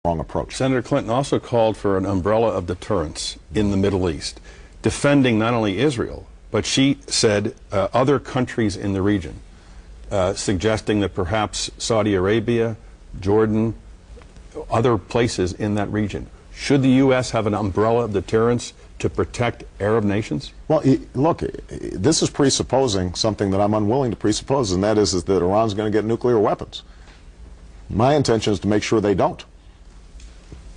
wrong approach. Senator Clinton also called for an umbrella of deterrence in the Middle East, defending not only Israel, but she said other countries in the region, suggesting that perhaps Saudi Arabia, Jordan, other places in that region. Should the U.S. have an umbrella of deterrence to protect Arab nations? Well, look, this is presupposing something that I'm unwilling to presuppose, and that is that Iran's going to get nuclear weapons. My intention is to make sure they don't.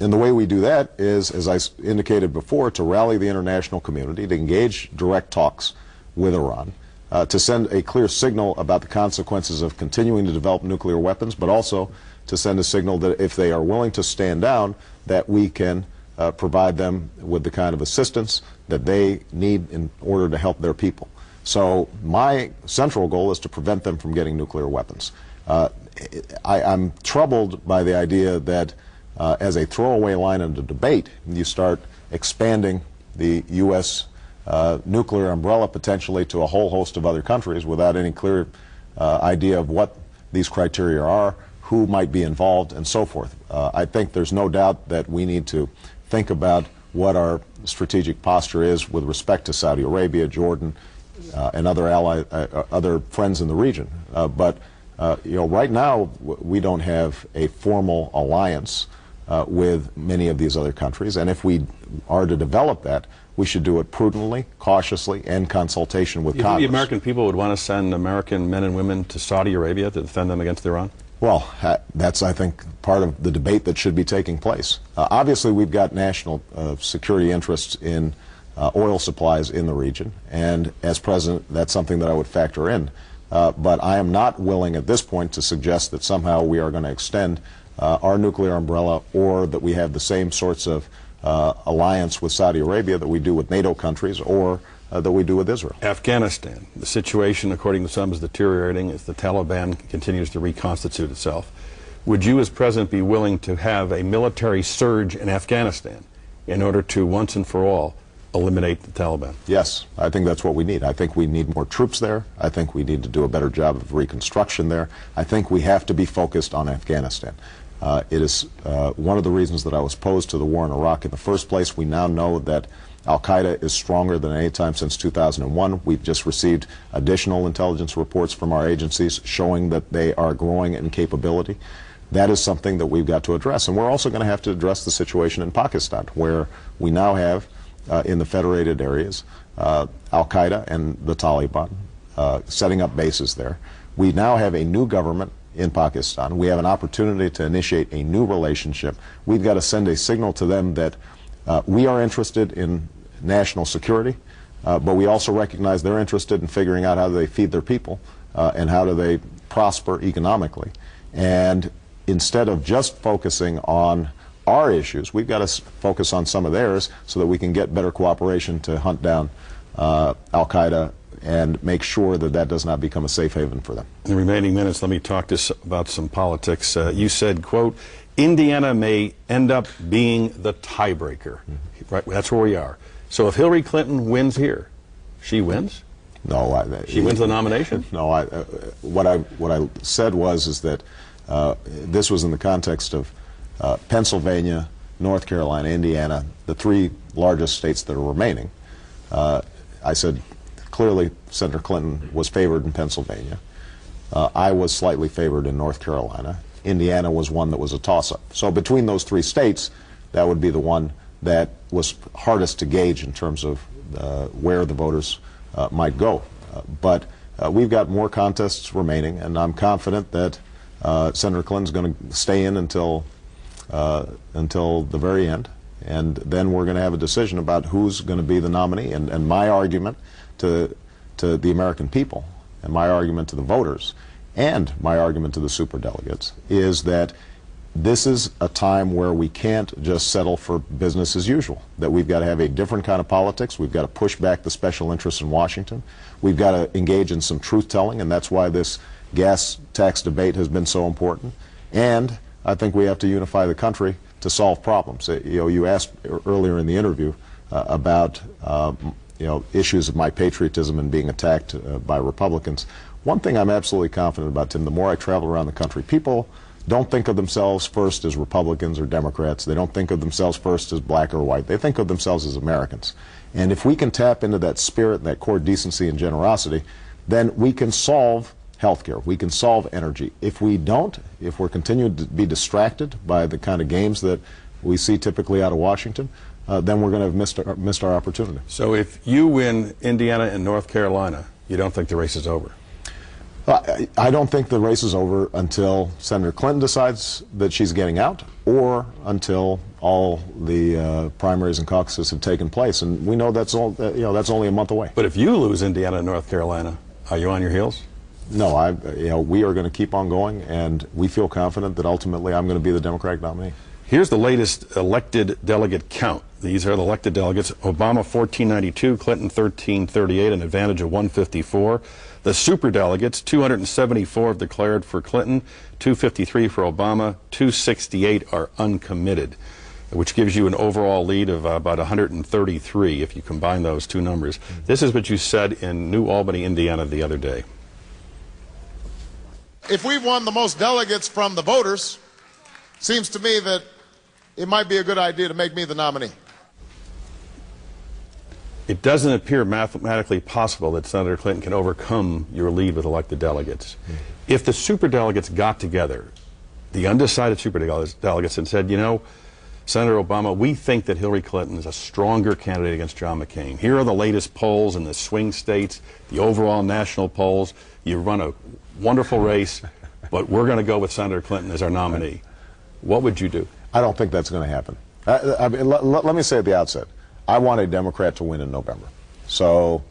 And the way we do that is, as I indicated before, to rally the international community, to engage direct talks with Iran, to send a clear signal about the consequences of continuing to develop nuclear weapons, but also to send a signal that if they are willing to stand down, that we can provide them with the kind of assistance that they need in order to help their people. So my central goal is to prevent them from getting nuclear weapons. I'm troubled by the idea that as a throwaway line in the debate, you start expanding the U.S. Nuclear umbrella potentially to a whole host of other countries without any clear idea of what these criteria are, who might be involved, and so forth. I think there's no doubt that we need to think about what our strategic posture is with respect to Saudi Arabia, Jordan, and other friends in the region. But right now we don't have a formal alliance with many of these other countries, and if we are to develop that, we should do it prudently, cautiously, and consultation with Congress. You think the American people would want to send American men and women to Saudi Arabia to defend them against Iran? Well, that's, I think, part of the debate that should be taking place. Obviously, we've got national security interests in oil supplies in the region, and as president, that's something that I would factor in. But I am not willing at this point to suggest that somehow we are going to extend our nuclear umbrella, or that we have the same sorts of alliance with Saudi Arabia that we do with NATO countries, or that we do with Israel. Afghanistan. The situation, according to some, is deteriorating as the Taliban continues to reconstitute itself. Would you, as president, be willing to have a military surge in Afghanistan in order to, once and for all, eliminate the Taliban? Yes, I think that's what we need. I think we need more troops there. I think we need to do a better job of reconstruction there. I think we have to be focused on Afghanistan. It is one of the reasons that I was opposed to the war in Iraq in the first place. We now know that Al-Qaeda is stronger than any time since 2001. We've just received additional intelligence reports from our agencies showing that they are growing in capability. That is something that we've got to address. And we're also going to have to address the situation in Pakistan, where we now have, in the federated areas, Al-Qaeda and the Taliban setting up bases there. We now have a new government in Pakistan. We have an opportunity to initiate a new relationship. We've got to send a signal to them that we are interested in national security, but we also recognize they're interested in figuring out how do they feed their people and how do they prosper economically. And instead of just focusing on our issues, we've got to focus on some of theirs so that we can get better cooperation to hunt down Al-Qaeda and make sure that that does not become a safe haven for them. In the remaining minutes, let me talk about some politics. You said, quote, Indiana may end up being the tiebreaker. Mm-hmm. Right, that's where we are. So if Hillary Clinton wins here, she wins? No, she wins the nomination? No, what I said is that this was in the context of Pennsylvania, North Carolina, Indiana, the three largest states that are remaining. I said clearly Senator Clinton was favored in Pennsylvania. I was slightly favored in North Carolina. Indiana was one that was a toss-up. So between those three states, that would be the one that was hardest to gauge in terms of where the voters might go. But we've got more contests remaining, and I'm confident that Senator Clinton's going to stay in until the very end, and then we're going to have a decision about who's going to be the nominee. And my argument to the American people, and my argument to the voters, and my argument to the superdelegates is that this is a time where we can't just settle for business as usual, that we've got to have a different kind of politics. We've got to push back the special interests in Washington. We've got to engage in some truth-telling, and that's why this gas tax debate has been so important. And I think we have to unify the country to solve problems. You asked earlier in the interview about issues of my patriotism and being attacked by Republicans. One thing I'm absolutely confident about, Tim, the more I travel around the country, people don't think of themselves first as Republicans or Democrats. They don't think of themselves first as black or white. They think of themselves as Americans. And if we can tap into that spirit, that core decency and generosity, then we can solve healthcare. We can solve energy. If we don't, if we're continuing to be distracted by the kind of games that we see typically out of Washington, then we're going to have missed our opportunity. So if you win Indiana and North Carolina, you don't think the race is over? I don't think the race is over until Senator Clinton decides that she's getting out, or until all the primaries and caucuses have taken place, and we know that's all. That's only a month away. But if you lose Indiana and North Carolina, are you on your heels? No, we are going to keep on going, and we feel confident that ultimately I'm going to be the Democratic nominee. Here's the latest elected delegate count. These are the elected delegates. Obama 1492, Clinton 1338, an advantage of 154. The superdelegates, 274 have declared for Clinton, 253 for Obama, 268 are uncommitted, which gives you an overall lead of about 133 if you combine those two numbers. This is what you said in New Albany, Indiana the other day. If we've won the most delegates from the voters, seems to me that it might be a good idea to make me the nominee. It doesn't appear mathematically possible that Senator Clinton can overcome your lead with elected delegates. If the superdelegates got together, the undecided superdelegates, and said, you know, Senator Obama, we think that Hillary Clinton is a stronger candidate against John McCain. Here are the latest polls in the swing states, the overall national polls. You run a wonderful race, but we're going to go with Senator Clinton as our nominee. What would you do? I don't think that's going to happen. Let me say at the outset, I want a Democrat to win in November. So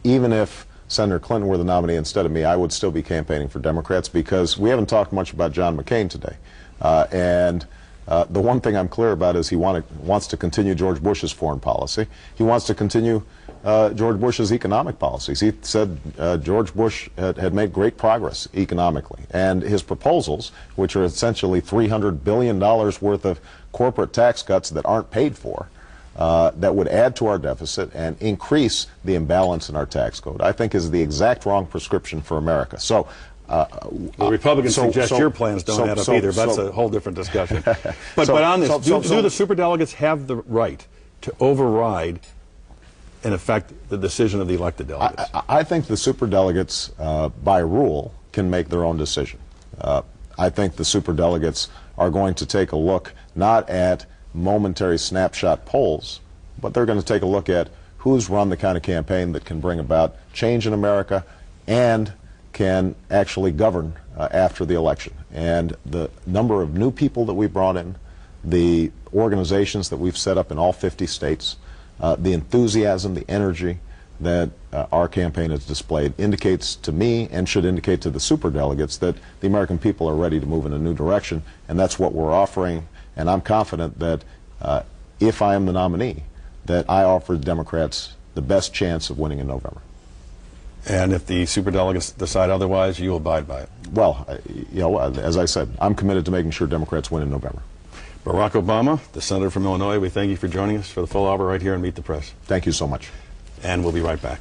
even if Senator Clinton were the nominee instead of me, I would still be campaigning for Democrats, because we haven't talked much about John McCain today. The one thing I'm clear about is he wants to continue George Bush's foreign policy. He wants to continue George Bush's economic policies. He said George Bush had made great progress economically, and his proposals, which are essentially $300 billion worth of corporate tax cuts that aren't paid for, that would add to our deficit and increase the imbalance in our tax code, I think is the exact wrong prescription for America. So the Republicans suggest your plans don't add up either. That's a whole different discussion. But on this, do the superdelegates have the right to override, in effect, the decision of the elected delegates? I think the superdelegates, by rule, can make their own decision. I think the superdelegates are going to take a look not at momentary snapshot polls, but they're going to take a look at who's run the kind of campaign that can bring about change in America and can actually govern after the election. And the number of new people that we brought in, the organizations that we've set up in all 50 states, the enthusiasm, the energy that our campaign has displayed indicates to me, and should indicate to the superdelegates, that the American people are ready to move in a new direction, and that's what we're offering. And I'm confident that if I am the nominee, that I offer the Democrats the best chance of winning in November. And if the superdelegates decide otherwise, you will abide by it? Well, as I said, I'm committed to making sure Democrats win in November. Barack Obama, the senator from Illinois, we thank you for joining us for the full hour right here on Meet the Press. Thank you so much. And we'll be right back.